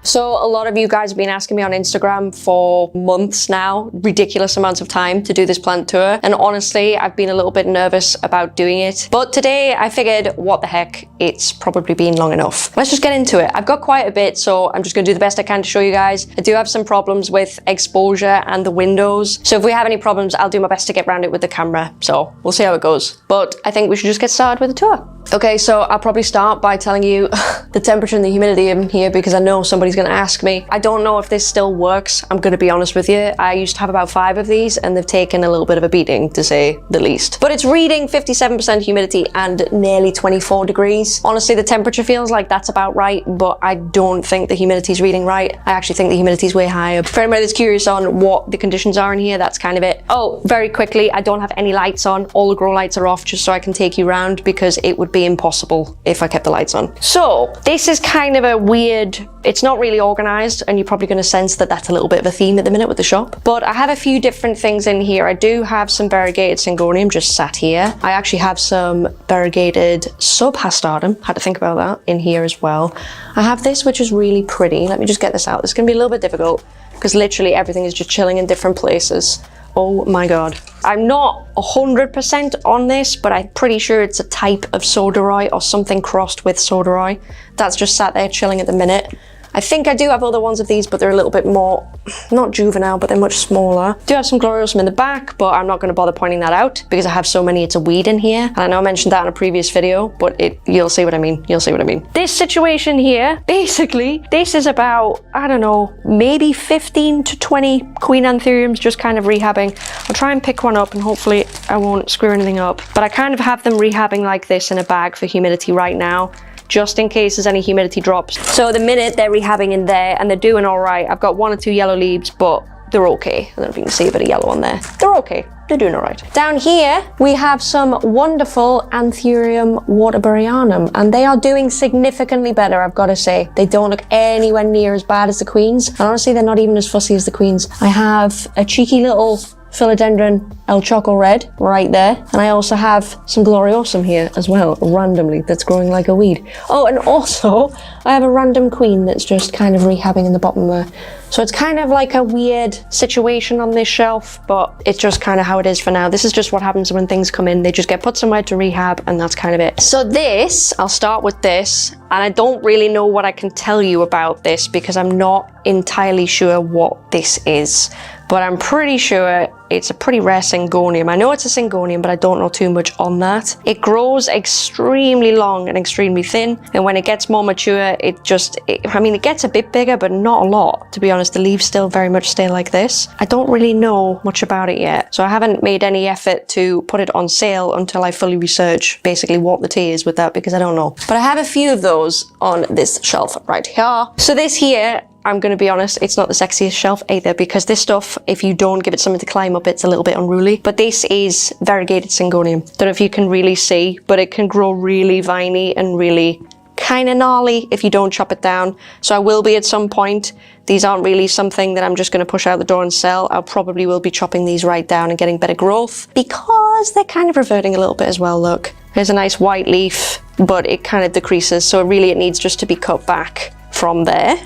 So a lot of you guys have been asking me on Instagram for months now, ridiculous amounts of time to do this plant tour. And honestly, I've been a little bit nervous about doing it. But today I figured, what the heck, it's probably been long enough. Let's just get into it. I've got quite a bit, so I'm just gonna do the best I can to show you guys. I do have some problems with exposure and the windows. So if we have any problems, I'll do my best to get around it with the camera. So we'll see how it goes. But I think we should just get started with the tour. Okay, so I'll probably start by telling you the temperature and the humidity in here because I know somebody's gonna ask me. I don't know if this still works, I'm gonna be honest with you. I used to have about 5 of these and they've taken a little bit of a beating, to say the least. But it's reading 57% humidity and nearly 24 degrees. Honestly, the temperature feels like that's about right, but I don't think the humidity's reading right. I actually think the humidity's way higher. For anybody that's curious on what the conditions are in here, that's kind of it. Oh, very quickly, I don't have any lights on. All the grow lights are off just so I can take you around because it would be impossible if I kept the lights on. So this is kind of a weird, it's not really organized, and you're probably going to sense that that's a little bit of a theme at the minute with the shop. But I have a few different things in here. I do have some variegated syngonium just sat here. I actually have some variegated subhastatum, had to think about that, in here as well. I have this, which is really pretty. Let me just get this out. This is going to be a little bit difficult because literally everything is just chilling in different places. Oh my God. I'm not 100% on this, but I'm pretty sure it's a type of soderoy or something crossed with soderoy. That's just sat there chilling at the minute. I think I do have other ones of these, but they're a little bit more, not juvenile, but they're much smaller. I do have some gloriosum in the back, but I'm not going to bother pointing that out because I have so many, it's a weed in here. And I know I mentioned that in a previous video, but you'll see what I mean. You'll see what I mean. This situation here, basically, this is about, I don't know, maybe 15 to 20 queen anthuriums just kind of rehabbing. I'll try and pick one up and hopefully I won't screw anything up. But I kind of have them rehabbing like this in a bag for humidity right now, just in case there's any humidity drops. So the minute they're rehabbing in there and they're doing all right. I've got 1 or 2 yellow leaves, but they're okay. I don't know if you can see a bit of yellow on there. They're okay. They're doing all right. Down here, we have some wonderful Anthurium waterburyanum, and they are doing significantly better, I've got to say. They don't look anywhere near as bad as the queens. And honestly, they're not even as fussy as the queens. I have a cheeky little Philodendron El Choco Red right there. And I also have some gloriosum here as well, randomly, that's growing like a weed. Oh, and also I have a random queen that's just kind of rehabbing in the bottom there. So it's kind of like a weird situation on this shelf, but it's just kind of how it is for now. This is just what happens when things come in. They just get put somewhere to rehab, and that's kind of it. So this, I'll start with this, and I don't really know what I can tell you about this because I'm not entirely sure what this is. But I'm pretty sure it's a pretty rare syngonium. I know it's a syngonium, but I don't know too much on that. It grows extremely long and extremely thin, and when it gets more mature, it gets a bit bigger, but not a lot. To be honest, the leaves still very much stay like this. I don't really know much about it yet, so I haven't made any effort to put it on sale until I fully research basically what the tea is with that, because I don't know. But I have a few of those on this shelf right here. So this here, I'm going to be honest, it's not the sexiest shelf either, because this stuff, if you don't give it something to climb up, it's a little bit unruly. But this is variegated syngonium. Don't know if you can really see, but it can grow really viney and really kind of gnarly if you don't chop it down. So I will be at some point. These aren't really something that I'm just going to push out the door and sell. I probably will be chopping these right down and getting better growth because they're kind of reverting a little bit as well. Look, there's a nice white leaf, but it kind of decreases. So really it needs just to be cut back from there.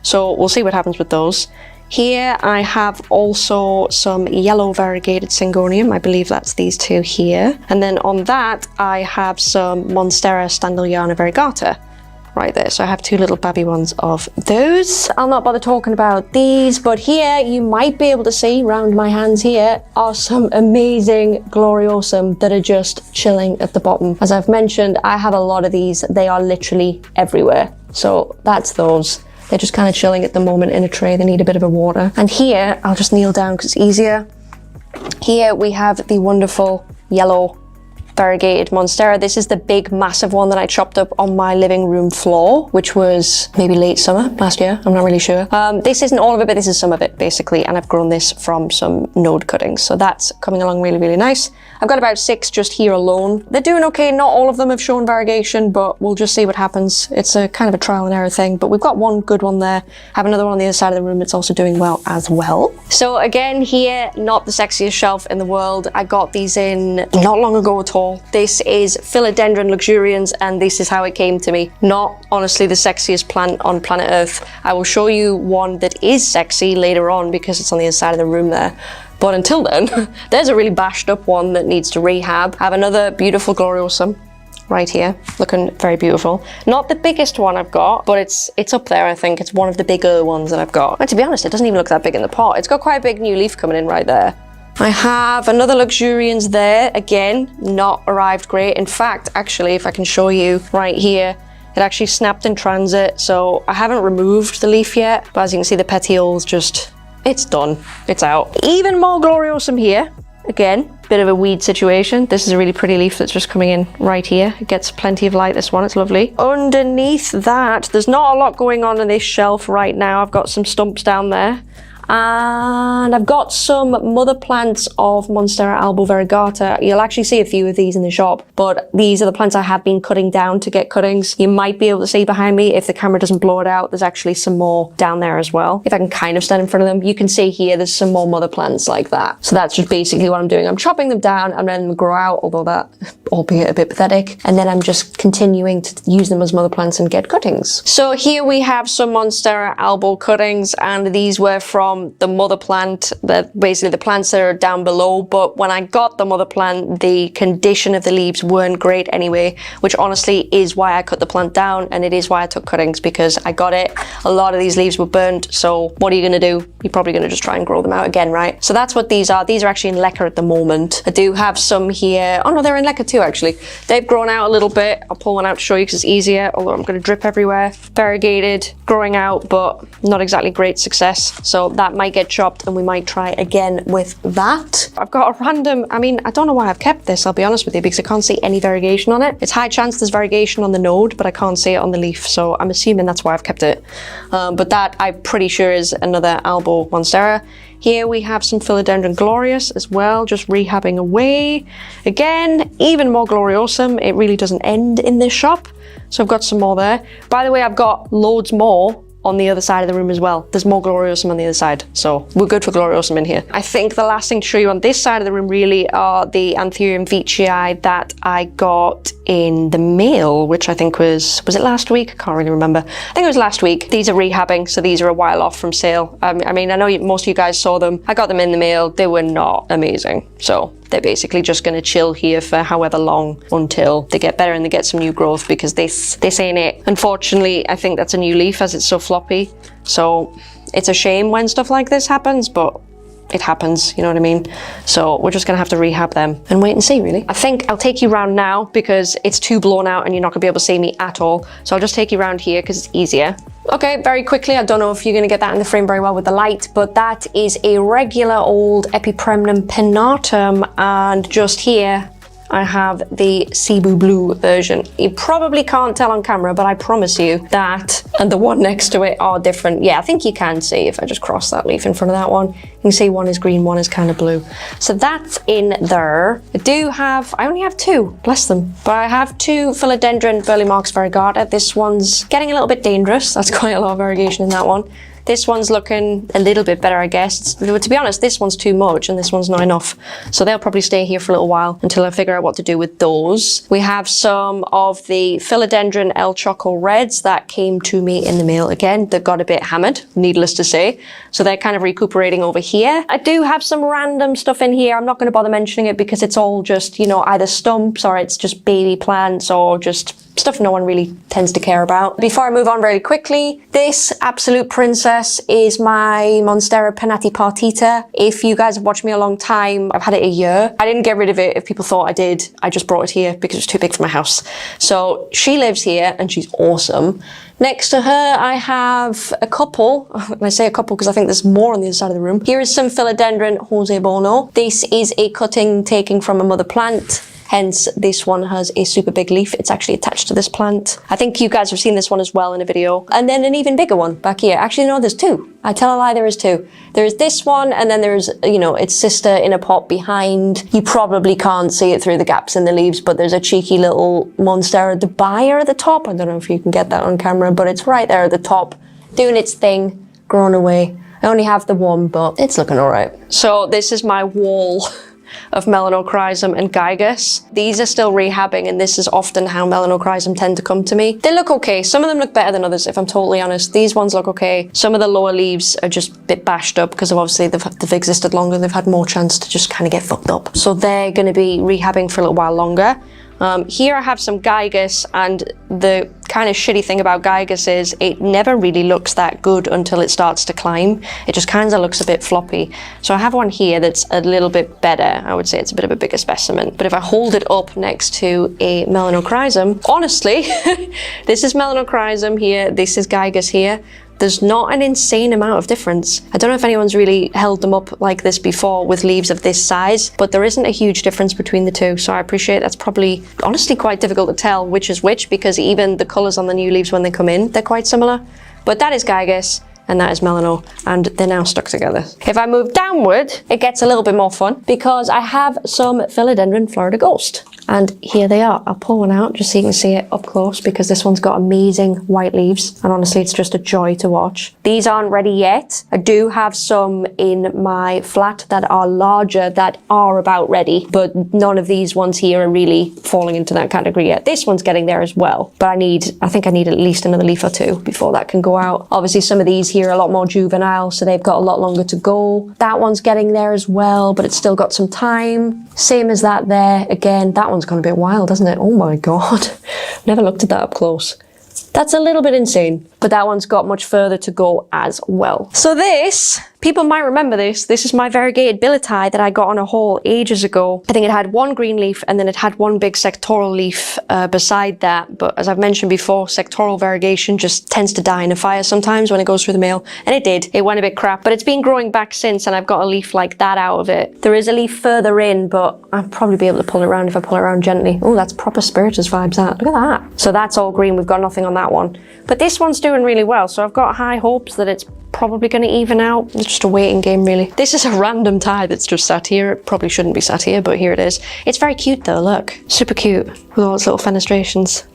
So we'll see what happens with those. Here I have also some yellow variegated syngonium. I believe that's these two here. And then on that, I have some Monstera standeliana variegata right there. So I have 2 little babby ones of those. I'll not bother talking about these, but here you might be able to see around my hands here are some amazing gloriosum that are just chilling at the bottom. As I've mentioned, I have a lot of these. They are literally everywhere. So that's those. They're just kind of chilling at the moment in a tray. They need a bit of a water. And here, I'll just kneel down because it's easier. Here we have the wonderful yellow variegated Monstera. This is the big massive one that I chopped up on my living room floor, which was maybe late summer last year. I'm not really sure. This isn't all of it, but this is some of it basically. And I've grown this from some node cuttings. So that's coming along really, really nice. I've got about 6 just here alone. They're doing okay. Not all of them have shown variegation, but we'll just see what happens. It's a kind of a trial and error thing, but we've got one good one there. I have another one on the other side of the room that's also doing well as well. So again, here, not the sexiest shelf in the world. I got these in not long ago at all. all. This is Philodendron luxurians, and this is how it came to me. Not honestly the sexiest plant on planet Earth. I will show you one that is sexy later on because it's on the other side of the room there. But until then, there's a really bashed up one that needs to rehab. I have another beautiful gloriosum right here, looking very beautiful. Not the biggest one I've got, but it's up there, I think. It's one of the bigger ones that I've got. And to be honest, it doesn't even look that big in the pot. It's got quite a big new leaf coming in right there. I have another luxurians there. Again, not arrived great. In fact, actually, if I can show you right here, it actually snapped in transit. So I haven't removed the leaf yet, but as you can see, the petioles just, it's done. It's out. Even more gloriosum here. Again, bit of a weed situation. This is a really pretty leaf that's just coming in right here. It gets plenty of light, this one, it's lovely. Underneath that, there's not a lot going on this shelf right now. I've got some stumps down there. And I've got some mother plants of Monstera albo variegata. You'll actually see a few of these in the shop, but these are the plants I have been cutting down to get cuttings. You might be able to see behind me, if the camera doesn't blow it out, there's actually some more down there as well. If I can kind of stand in front of them, you can see here there's some more mother plants like that. So that's just basically what I'm doing. I'm chopping them down and letting them grow out, although that, albeit a bit pathetic, and then I'm just continuing to use them as mother plants and get cuttings. So here we have some Monstera albo cuttings, and these were from the mother plant, basically the plants that are down below. But when I got the mother plant, the condition of the leaves weren't great anyway, which honestly is why I cut the plant down, and it is why I took cuttings, because I got it. A lot of these leaves were burnt, so what are you going to do? You're probably going to just try and grow them out again, right? So that's what these are. These are actually in leca at the moment. I do have some here. Oh no, they're in leca too, actually. They've grown out a little bit. I'll pull one out to show you because it's easier, although I'm going to drip everywhere. Variegated, growing out, but not exactly great success. So that might get chopped and we might try again with that. I've got a random, I mean, I don't know why I've kept this, I'll be honest with you, because I can't see any variegation on it. It's high chance there's variegation on the node, but I can't see it on the leaf, so I'm assuming that's why I've kept it. But that, I'm pretty sure, is another albo monstera. Here we have some Philodendron glorious as well, just rehabbing away. Again, even more gloriosum. It really doesn't end in this shop. So I've got some more there. By the way, I've got loads more on the other side of the room as well. There's more gloriosum on the other side, so we're good for gloriosum in here. I think the last thing to show you on this side of the room really are the Anthurium veitchii that I got in the mail, which I think was it last week? I can't really remember. I think it was last week. These are rehabbing, so these are a while off from sale. I mean, I know most of you guys saw them. I got them in the mail. They were not amazing, so they're basically just going to chill here for however long until they get better and they get some new growth, because this ain't it. Unfortunately, I think that's a new leaf as it's so floppy. So it's a shame when stuff like this happens, but it happens, you know what I mean? So we're just gonna have to rehab them and wait and see, really. I think I'll take you round now because it's too blown out and you're not gonna be able to see me at all. So I'll just take you round here because it's easier. Okay, very quickly, I don't know if you're gonna get that in the frame very well with the light, but that is a regular old Epipremnum pinnatum, and just here, I have the Cebu Blue version. You probably can't tell on camera, but I promise you that and the one next to it are different. Yeah, I think you can see if I just cross that leaf in front of that one. You can see one is green, one is kind of blue. So that's in there. I only have two, bless them. But I have two Philodendron Burleymarks variegata. This one's getting a little bit dangerous. That's quite a lot of variegation in that one. This one's looking a little bit better, I guess. To be honest, this one's too much and this one's not enough. So they'll probably stay here for a little while until I figure out what to do with those. We have some of the Philodendron El Choco Reds that came to me in the mail again. They've got a bit hammered, needless to say. So they're kind of recuperating over here. I do have some random stuff in here. I'm not going to bother mentioning it because it's all just, you know, either stumps or it's just baby plants or just stuff no one really tends to care about. Before I move on very quickly, this absolute princess is my Monstera pinnatipartita. If you guys have watched me a long time, I've had it a year. I didn't get rid of it if people thought I did. I just brought it here because it's too big for my house. So she lives here and she's awesome. Next to her, I have a couple, and I say a couple because I think there's more on the other side of the room. Here is some Philodendron Jose Bono. This is a cutting taken from a mother plant. Hence, this one has a super big leaf. It's actually attached to this plant. I think you guys have seen this one as well in a video. And then an even bigger one back here. Actually, no, there's two. I tell a lie, there is two. There is this one, and then there's, you know, its sister in a pot behind. You probably can't see it through the gaps in the leaves, but there's a cheeky little Monstera Dubaia at the top. I don't know if you can get that on camera, but it's right there at the top, doing its thing, growing away. I only have the one, but it's looking all right. So this is my wall of melanochrysum and gigas. These are still rehabbing, and this is often how melanochrysum tend to come to me. They look okay. Some of them look better than others, if I'm totally honest. These ones look okay. Some of the lower leaves are just a bit bashed up because of obviously they've existed longer. They've had more chance to just kind of get fucked up. So they're going to be rehabbing for a little while longer. Here I have some gigas, and the kind of shitty thing about gigas is it never really looks that good until it starts to climb. It just kind of looks a bit floppy. So I have one here that's a little bit better. I would say it's a bit of a bigger specimen. But if I hold it up next to a melanochrysum, honestly, this is melanochrysum here, this is gigas here. There's not an insane amount of difference. I don't know if anyone's really held them up like this before with leaves of this size, but there isn't a huge difference between the two. So I appreciate that's probably honestly quite difficult to tell which is which, because even the colors on the new leaves when they come in, they're quite similar. But that is gigas and that is melano, and they're now stuck together. If I move downward, it gets a little bit more fun because I have some Philodendron Florida Ghost. And here they are. I'll pull one out just so you can see it up close, because this one's got amazing white leaves, and honestly it's just a joy to watch. These aren't ready yet. I do have some in my flat that are larger that are about ready, but none of these ones here are really falling into that category yet. This one's getting there as well, but I think I need at least another leaf or two before that can go out. Obviously some of these here are a lot more juvenile, so they've got a lot longer to go. That one's getting there as well, but it's still got some time. Same as that there. Again, that one's gone a bit wild, hasn't it? Oh my god. Never looked at that up close. That's a little bit insane, but that one's got much further to go as well. So this, people might remember this. This is my variegated billieti that I got on a haul ages ago. I think it had one green leaf and then it had one big sectoral leaf beside that. But as I've mentioned before, sectoral variegation just tends to die in a fire sometimes when it goes through the mail. And it did. It went a bit crap, but it's been growing back since, and I've got a leaf like that out of it. There is a leaf further in, but I'll probably be able to pull it around if I pull it around gently. Oh, that's proper spiritus vibes, that. Look at that. So that's all green. We've got nothing on that one. But this one's doing really well, so I've got high hopes that it's probably going to even out. It's just a waiting game, really. This is a random tie that's just sat here. It probably shouldn't be sat here, but here it is. It's very cute though, look. Super cute with all its little fenestrations.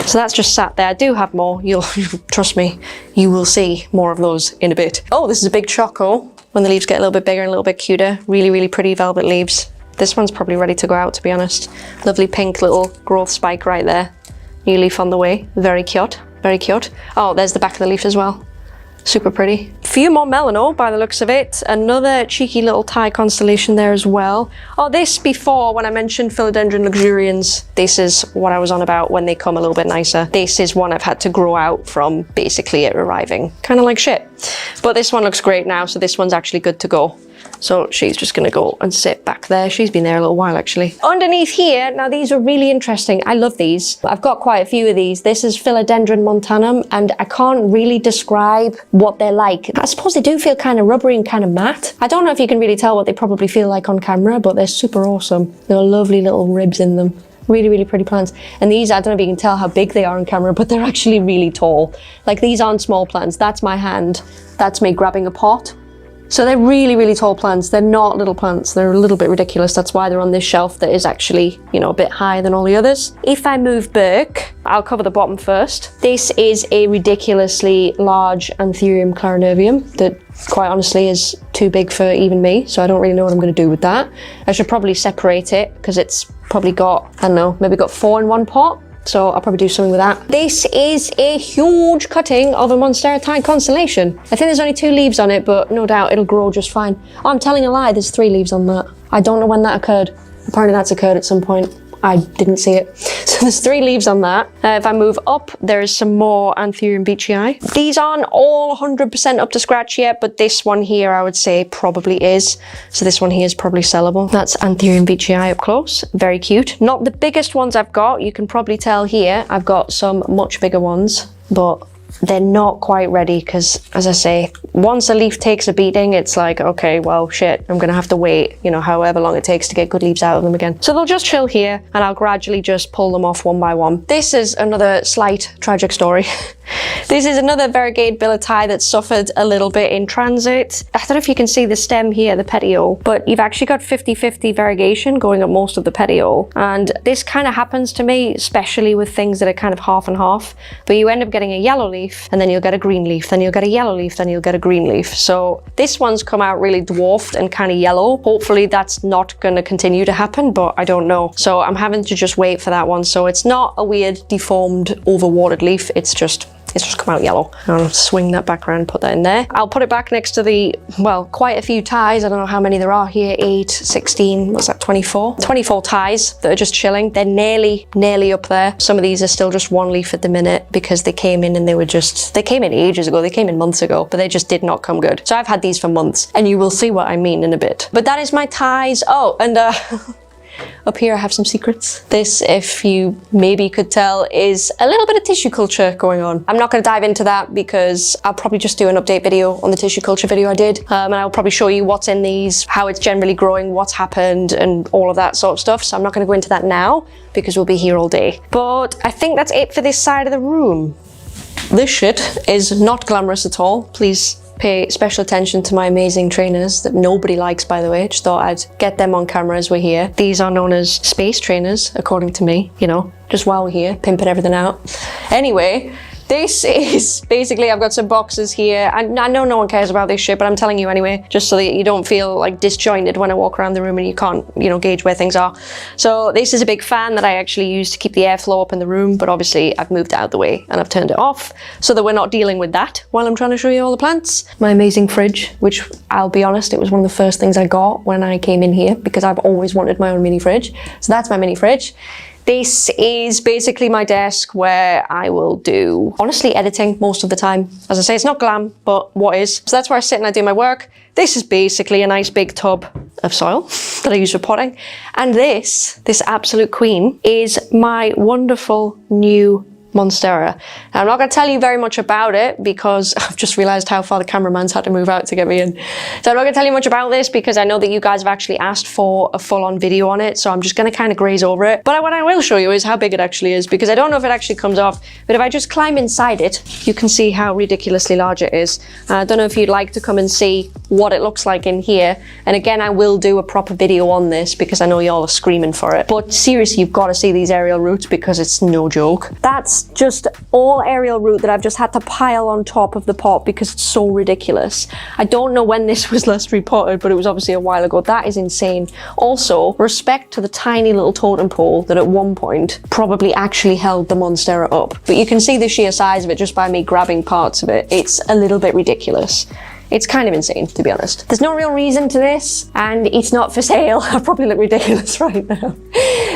So that's just sat there. I do have more. You'll trust me, you will see more of those in a bit. Oh, this is a big choco. When the leaves get a little bit bigger and a little bit cuter. Really, really pretty velvet leaves. This one's probably ready to go out, to be honest. Lovely pink little growth spike right there. New leaf on the way. Very cute. Very cute. Oh, there's the back of the leaf as well. Super pretty. Few more melano by the looks of it. Another cheeky little tie constellation there as well. Oh, this before, when I mentioned Philodendron luxurians, this is what I was on about when they come a little bit nicer. This is one I've had to grow out from basically it arriving. Kind of like shit. But this one looks great now, so this one's actually good to go. So she's just going to go and sit back there. She's been there a little while, actually. Underneath here, now these are really interesting. I love these. I've got quite a few of these. This is Philodendron montanum, and I can't really describe what they're like. I suppose they do feel kind of rubbery and kind of matte. I don't know if you can really tell what they probably feel like on camera, but they're super awesome. There are lovely little ribs in them. Really, really pretty plants. And these, I don't know if you can tell how big they are on camera, but they're actually really tall. Like, these aren't small plants. That's my hand. That's me grabbing a pot. So they're really, really tall plants. They're not little plants. They're a little bit ridiculous. That's why they're on this shelf that is actually, you know, a bit higher than all the others. If I move back, I'll cover the bottom first. This is a ridiculously large Anthurium clarinervium that quite honestly is too big for even me. So I don't really know what I'm going to do with that. I should probably separate it because it's probably got, I don't know, maybe got 4 in one pot. So I'll probably do something with that. This is a huge cutting of a Monstera tie constellation. I think there's only 2 leaves on it, but no doubt it'll grow just fine. Oh, I'm telling a lie, there's 3 leaves on that. I don't know when that occurred. Apparently that's occurred at some point. I didn't see it. So there's 3 leaves on that. If I move up, there's some more Anthurium beechii. These aren't all 100% up to scratch yet, but this one here I would say probably is. So this one here is probably sellable. That's Anthurium beechii up close. Very cute. Not the biggest ones I've got. You can probably tell here I've got some much bigger ones, but they're not quite ready because, as I say, once a leaf takes a beating, it's like, okay, well, shit, I'm gonna have to wait, you know, however long it takes to get good leaves out of them again. So they'll just chill here and I'll gradually just pull them off one by one. This is another slight tragic story. This is another variegated billieti that suffered a little bit in transit. I don't know if you can see the stem here, the petiole, but you've actually got 50-50 variegation going up most of the petiole. And this kind of happens to me, especially with things that are kind of half and half, but you end up getting a yellow leaf leaf, and then you'll get a green leaf, then you'll get a yellow leaf, then you'll get a green leaf. So this one's come out really dwarfed and kind of yellow. Hopefully that's not going to continue to happen, but I don't know. So I'm having to just wait for that one. So it's not a weird deformed overwatered leaf, it's just come out yellow. I'll swing that back around, put that in there. I'll put it back next to the, well, quite a few ties. I don't know how many there are here. 8, 16, what's that, 24? 24 ties that are just chilling. They're nearly up there. Some of these are still just one leaf at the minute because they came in and they came in ages ago. They came in months ago, but they just did not come good. So I've had these for months, and you will see what I mean in a bit. But that is my ties. Oh, and up here I have some secrets. This, if you maybe could tell, is a little bit of tissue culture going on. I'm not going to dive into that because I'll probably just do an update video on the tissue culture video I did. And I'll probably show you what's in these, how it's generally growing, what's happened, and all of that sort of stuff. So I'm not going to go into that now because we'll be here all day. But I think that's it for this side of the room. This shit is not glamorous at all. Please pay special attention to my amazing trainers that nobody likes, by the way. Just thought I'd get them on camera as we're here. These are known as space trainers, according to me, you know, just while we're here, pimping everything out. Anyway, this is basically, I've got some boxes here, and I know no one cares about this shit, but I'm telling you anyway, just so that you don't feel like disjointed when I walk around the room and you can't, you know, gauge where things are. So this is a big fan that I actually use to keep the airflow up in the room, but obviously I've moved it out of the way and I've turned it off so that we're not dealing with that while I'm trying to show you all the plants. My amazing fridge, which I'll be honest, it was one of the first things I got when I came in here because I've always wanted my own mini fridge. So that's my mini fridge. This is basically my desk where I will do, honestly, editing most of the time. As I say, it's not glam, but what is? So that's where I sit and I do my work. This is basically a nice big tub of soil that I use for potting. And this absolute queen, is my wonderful new Monstera. Now, I'm not going to tell you very much about it because I've just realized how far the cameraman's had to move out to get me in. So I'm not going to tell you much about this because I know that you guys have actually asked for a full-on video on it, so I'm just going to kind of graze over it. But what I will show you is how big it actually is, because I don't know if it actually comes off, but if I just climb inside it, you can see how ridiculously large it is. I don't know if you'd like to come and see what it looks like in here. And again, I will do a proper video on this because I know y'all are screaming for it. But seriously, you've got to see these aerial roots because it's no joke. That's just all aerial root that I've just had to pile on top of the pot because it's so ridiculous. I don't know when this was last repotted, but it was obviously a while ago. That is insane. Also, respect to the tiny little totem pole that at one point probably actually held the Monstera up. But you can see the sheer size of it just by me grabbing parts of it. It's a little bit ridiculous. It's kind of insane, to be honest. There's no real reason to this, and it's not for sale. I probably look ridiculous right now.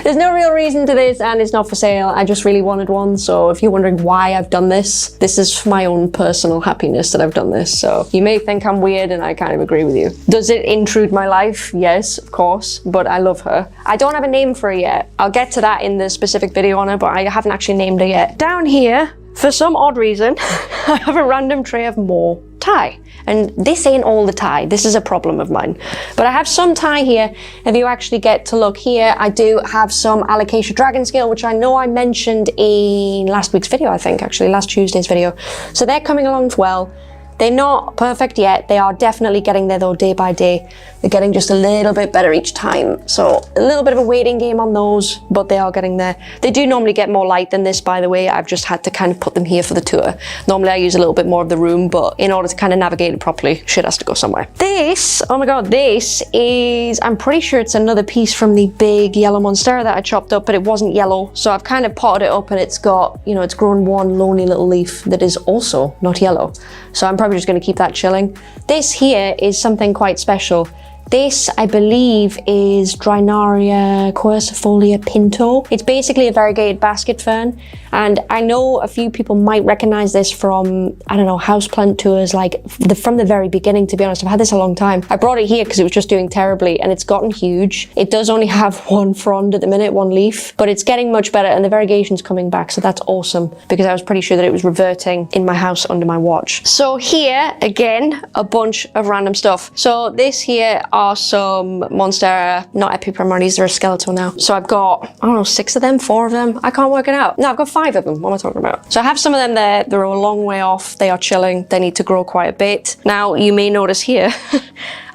There's no real reason to this, and it's not for sale. I just really wanted one, so if you're wondering why I've done this is for my own personal happiness that I've done this. So you may think I'm weird, and I kind of agree with you. Does it intrude my life? Yes, of course, but I love her. I don't have a name for her yet. I'll get to that in the specific video on her, but I haven't actually named her yet. Down here, for some odd reason, I have a random tray of more tie. And this ain't all the tie. This is a problem of mine. But I have some tie here. If you actually get to look here, I do have some Alocasia Dragon Scale, which I know I mentioned in last week's video, I think, actually, last Tuesday's video. So they're coming along well. They're not perfect yet. They are definitely getting there though, day by day. They're getting just a little bit better each time. So a little bit of a waiting game on those, but they are getting there. They do normally get more light than this, by the way. I've just had to kind of put them here for the tour. Normally I use a little bit more of the room, but in order to kind of navigate it properly, shit has to go somewhere. This, oh my God, this is, I'm pretty sure it's another piece from the big yellow Monstera that I chopped up, but it wasn't yellow. So I've kind of potted it up and it's got, you know, it's grown one lonely little leaf that is also not yellow. So I'm probably just going to keep that chilling. This here is something quite special. This, I believe, is Drinaria quercifolia pinto. It's basically a variegated basket fern, and I know a few people might recognize this from, I don't know, houseplant tours, like from the very beginning, to be honest. I've had this a long time. I brought it here because it was just doing terribly, and it's gotten huge. It does only have one frond at the minute, one leaf, but it's getting much better, and the variegation's coming back, so that's awesome, because I was pretty sure that it was reverting in my house under my watch. So here, again, a bunch of random stuff. So this here are are some Monstera, not Epipremarias, they're a skeletal now. So I've got, I don't know, 6 of them, 4 of them. I can't work it out. No, I've got 5 of them. What am I talking about? So I have some of them there. They're a long way off. They are chilling. They need to grow quite a bit. Now, you may notice here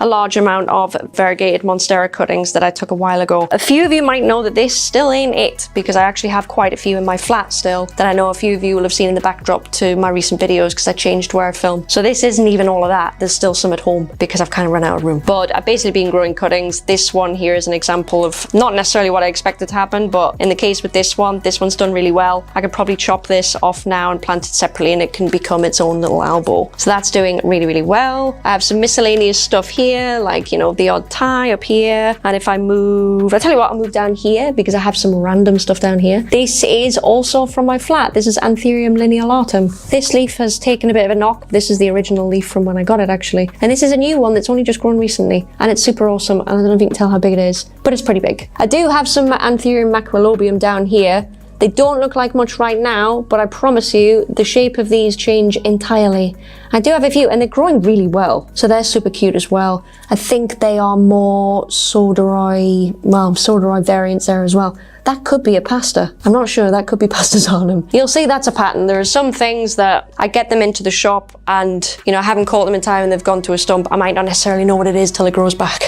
a large amount of variegated Monstera cuttings that I took a while ago. A few of you might know that this still ain't it, because I actually have quite a few in my flat still that I know a few of you will have seen in the backdrop to my recent videos because I changed where I film. So this isn't even all of that. There's still some at home because I've kind of run out of room. But I've basically been growing cuttings. This one here is an example of not necessarily what I expected to happen, but in the case with this one's done really well. I could probably chop this off now and plant it separately and it can become its own little elbow. So that's doing really, really well. I have some miscellaneous stuff here, like, you know, the odd tie up here. And if I move, I'll tell you what, I'll move down here because I have some random stuff down here. This is also from my flat. This is Anthurium linealatum. This leaf has taken a bit of a knock. This is the original leaf from when I got it, actually. And this is a new one that's only just grown recently. And it's super awesome. And I don't know if you can tell how big it is, but it's pretty big. I do have some Anthurium macrolobium down here. They don't look like much right now, but I promise you, the shape of these change entirely. I do have a few, and they're growing really well. So they're super cute as well. I think they are more Soderoi, well, Soderoi variants there as well. That could be a pasta. I'm not sure, that could be pasta zarnum. You'll see that's a pattern. There are some things that I get them into the shop and, you know, I haven't caught them in time and they've gone to a stump. I might not necessarily know what it is till it grows back.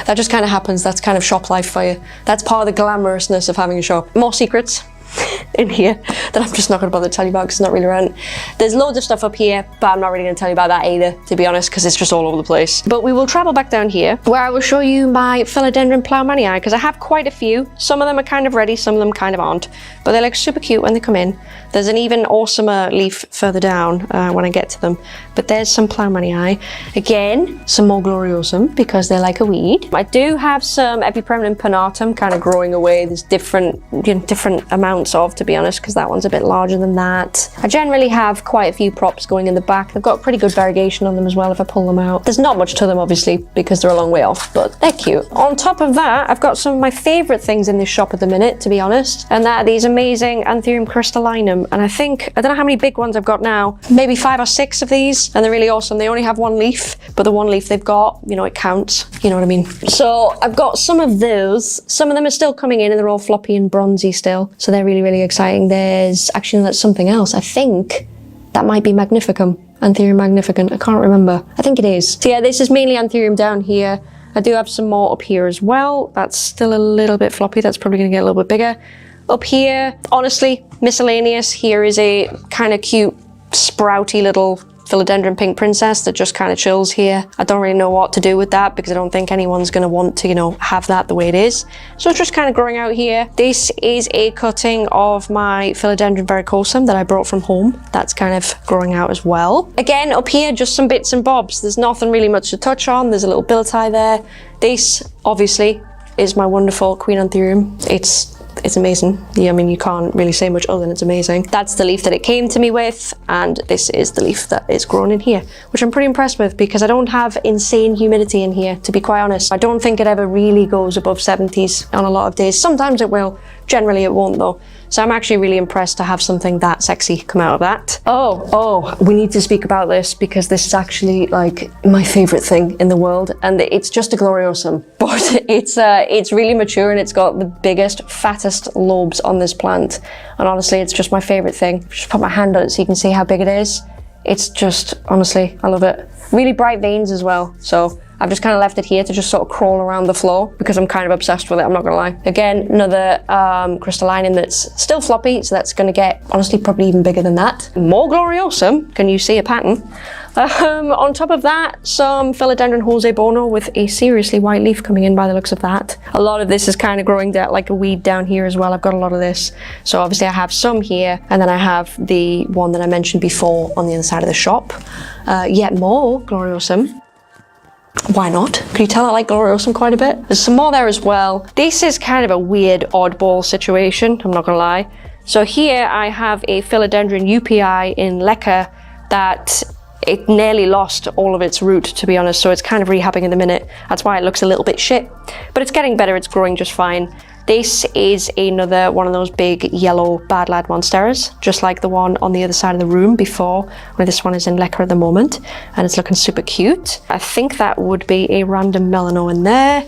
That just kind of happens. That's kind of shop life for you. That's part of the glamorousness of having a shop. More secrets in here that I'm just not going to bother to tell you about because it's not really relevant. There's loads of stuff up here, but I'm not really going to tell you about that either, to be honest, because it's just all over the place. But we will travel back down here where I will show you my Philodendron Plowmanii, because I have quite a few. Some of them are kind of ready, some of them kind of aren't, but they're like super cute when they come in. There's an even awesomer leaf further down when I get to them, but there's some Plowmanii. Again, some more Gloriosum because they're like a weed. I do have some Epipremnum pinnatum kind of growing away. There's different amounts of, to be honest, because that one's a bit larger than that. I generally have quite a few props going in the back. They've got pretty good variegation on them as well if I pull them out. There's not much to them, obviously, because they're a long way off, but they're cute. On top of that, I've got some of my favorite things in this shop at the minute, to be honest, and that are these amazing Anthurium crystallinum. And I don't know how many big ones I've got now, maybe 5 or 6 of these, and they're really awesome. They only have 1 leaf, but the 1 leaf they've got, you know, it counts, you know what I mean? So I've got some of those. Some of them are still coming in and they're all floppy and bronzy still, so they're really, really exciting. There's actually, that's something else. I think that might be Magnificum, Anthurium magnificum. I can't remember. I think it is. So yeah, this is mainly Anthurium down here. I do have some more up here as well. That's still a little bit floppy. That's probably going to get a little bit bigger. Up here, honestly, miscellaneous. Here is a kind of cute, sprouty little Philodendron Pink Princess that just kind of chills here. I don't really know what to do with that because I don't think anyone's going to want to, you know, have that the way it is. So it's just kind of growing out here. This is a cutting of my Philodendron Varicosum that I brought from home. That's kind of growing out as well. Again, up here, just some bits and bobs. There's nothing really much to touch on. There's a little bill tie there. This, obviously, is my wonderful Queen Anthurium. It's amazing. Yeah, I mean, you can't really say much other than it's amazing. That's the leaf that it came to me with, and this is the leaf that is grown in here, which I'm pretty impressed with because I don't have insane humidity in here, to be quite honest. I don't think it ever really goes above 70s on a lot of days. Sometimes it will, generally it won't though. So I'm actually really impressed to have something that sexy come out of that. Oh, we need to speak about this because this is actually like my favorite thing in the world, and it's just a Gloriosum, but it's really mature and it's got the biggest, fattest lobes on this plant. And honestly, it's just my favorite thing. Just put my hand on it so you can see how big it is. It's just, honestly, I love it. Really bright veins as well. So I've just kind of left it here to just sort of crawl around the floor because I'm kind of obsessed with it, I'm not gonna lie. Again, another crystallinum that's still floppy, so that's gonna get, honestly, probably even bigger than that. More Gloriosum, can you see a pattern? On top of that, some Philodendron Jose Bono with a seriously white leaf coming in by the looks of that. A lot of this is kind of growing like a weed down here as well. I've got a lot of this. So obviously I have some here, and then I have the one that I mentioned before on the other side of the shop. Yet more Gloriosum. Why not? Can you tell I like Gloriosum quite a bit? There's some more there as well. This is kind of a weird oddball situation, I'm not gonna lie. So here I have a Philodendron UPI in Leca that it nearly lost all of its root, to be honest, so it's kind of rehabbing in the minute. That's why it looks a little bit shit, but it's getting better, it's growing just fine. This is another one of those big yellow bad lad monsteras, just like the one on the other side of the room before, where this one is in lacquer at the moment, and it's looking super cute. I think that would be a random melano in there.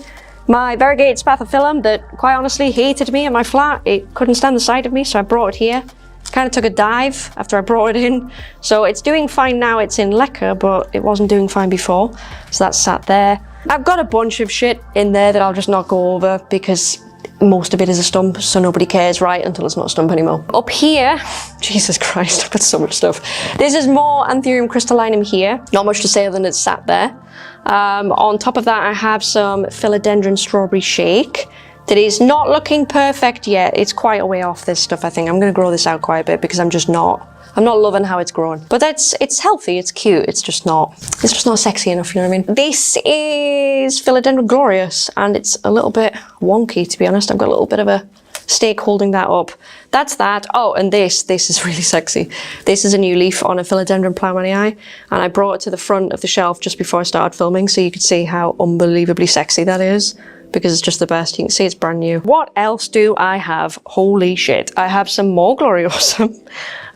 My variegated spathiphyllum that quite honestly hated me in my flat. It couldn't stand the sight of me, so I brought it here. Kind of took a dive after I brought it in. So it's doing fine now, it's in lacquer, but it wasn't doing fine before. So that's sat there. I've got a bunch of shit in there that I'll just not go over because most of it is a stump, so nobody cares, right, until it's not a stump anymore. Up here, Jesus Christ, I've got so much stuff. This is more Anthurium crystallinum here. Not much to say other than it's sat there. On top of that, I have some Philodendron strawberry shake. That is not looking perfect yet. It's quite a way off, this stuff, I think. I'm going to grow this out quite a bit because I'm not loving how it's growing. But it's healthy, it's cute, it's just not sexy enough, you know what I mean? This is Philodendron glorious, and it's a little bit wonky, to be honest. I've got a little bit of a stake holding that up. That's that. Oh, and this is really sexy. This is a new leaf on a Philodendron plowmanii, and I brought it to the front of the shelf just before I started filming so you could see how unbelievably sexy that is, because it's just the best. You can see it's brand new. What else do I have? Holy shit. I have some more Gloriosum.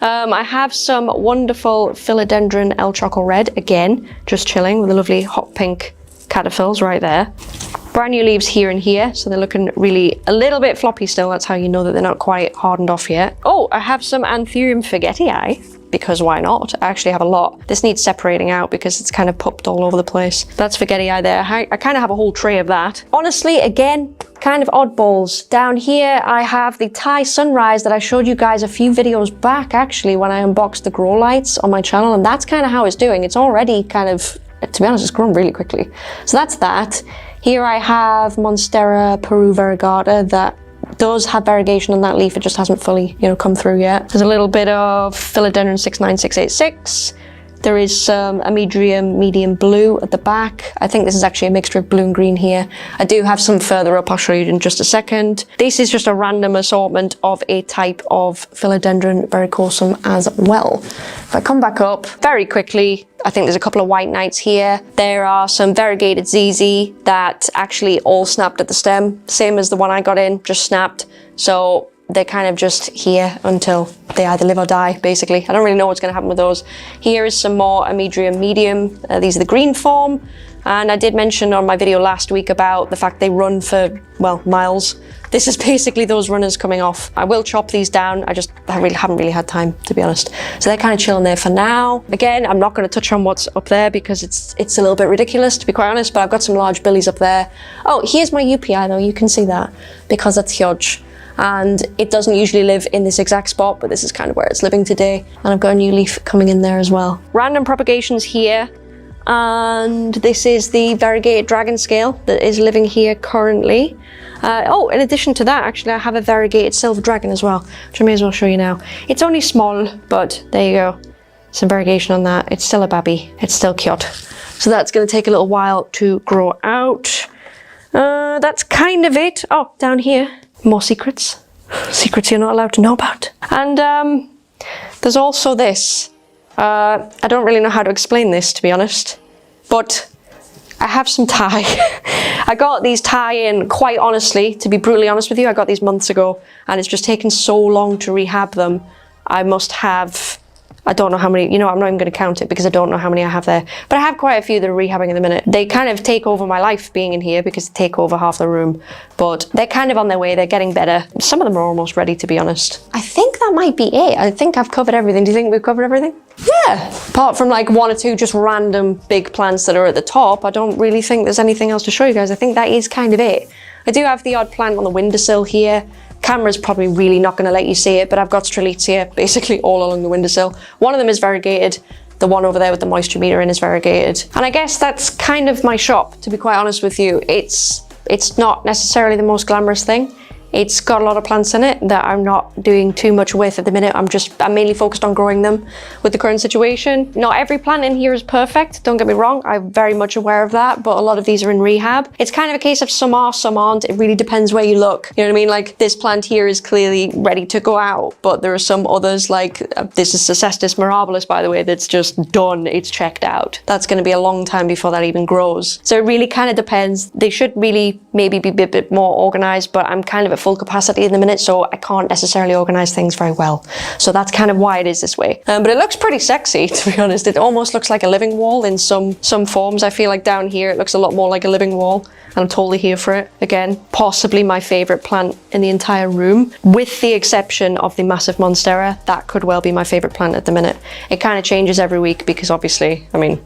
I have some wonderful Philodendron El Choco Red, again, just chilling with the lovely hot pink caterpillars right there. Brand new leaves here and here, so they're looking really a little bit floppy still. That's how you know that they're not quite hardened off yet. Oh, I have some Anthurium forgetii, because why not? I actually have a lot. This needs separating out because it's kind of popped all over the place. That's forgetii there. I kind of have a whole tray of that. Honestly, again, kind of oddballs. Down here, I have the Thai Sunrise that I showed you guys a few videos back, actually, when I unboxed the grow lights on my channel, and that's kind of how it's doing. It's already kind of, to be honest, it's grown really quickly. So that's that. Here I have Monstera Peru variegata that does have variegation on that leaf, it just hasn't fully, come through yet. There's a little bit of Philodendron 69686. There is some Amidrium medium blue at the back. I think this is actually a mixture of blue and green here. I do have some further up, I'll show you in just a second. This is just a random assortment of a type of Philodendron verrucosum as well. If I come back up very quickly, I think there's a couple of white knights here. There are some variegated ZZ that actually all snapped at the stem, same as the one I got in, just snapped. So they're kind of just here until they either live or die, basically. I don't really know what's going to happen with those. Here is some more Amidrium medium. These are the green form. And I did mention on my video last week about the fact they run for, well, miles. This is basically those runners coming off. I will chop these down. I haven't really had time, to be honest. So they're kind of chilling there for now. Again, I'm not going to touch on what's up there because it's a little bit ridiculous, to be quite honest, but I've got some large billies up there. Oh, here's my UPI though. You can see that because that's huge. And it doesn't usually live in this exact spot, but this is kind of where it's living today. And I've got a new leaf coming in there as well. Random propagations here. And this is the variegated dragon scale that is living here currently. Oh, in addition to that, actually, I have a variegated silver dragon as well, which I may as well show you now. It's only small, but there you go. Some variegation on that. It's still a babby. It's still cute. So that's going to take a little while to grow out. That's kind of it. Oh, down here. More secrets. Secrets you're not allowed to know about. And there's also this. I don't really know how to explain this, to be honest, but I have some Thai. I got these Thai in, quite honestly, to be brutally honest with you, I got these months ago, and it's just taken so long to rehab them. I must have, I don't know how many, I'm not even going to count it because I don't know how many I have there. But I have quite a few that are rehabbing in the minute. They kind of take over my life being in here because they take over half the room. But they're kind of on their way. They're getting better. Some of them are almost ready, to be honest. I think that might be it. I think I've covered everything. Do you think we've covered everything? Yeah. Apart from like one or two just random big plants that are at the top, I don't really think there's anything else to show you guys. I think that is kind of it. I do have the odd plant on the windowsill here. Camera's probably really not going to let you see it, but I've got Strelitzia basically all along the windowsill. One of them is variegated. The one over there with the moisture meter in is variegated. And I guess that's kind of my shop, to be quite honest with you. It's not necessarily the most glamorous thing. It's got a lot of plants in it that I'm not doing too much with at the minute. I'm mainly focused on growing them with the current situation. Not every plant in here is perfect, don't get me wrong. I'm very much aware of that, but a lot of these are in rehab. It's kind of a case of some are, some aren't. It really depends where you look. You know what I mean? Like this plant here is clearly ready to go out, but there are some others like, this is Cestus mirabilis, by the way, that's just done. It's checked out. That's going to be a long time before that even grows. So it really kind of depends. They should really maybe be a bit more organized, but I'm kind of at full capacity in the minute, so I can't necessarily organize things very well. So that's kind of why it is this way. But it looks pretty sexy, to be honest. It almost looks like a living wall in some forms. I feel like down here it looks a lot more like a living wall, and I'm totally here for it. Again, possibly my favorite plant in the entire room, with the exception of the massive monstera. That could well be my favorite plant at the minute. It kind of changes every week because obviously, I mean,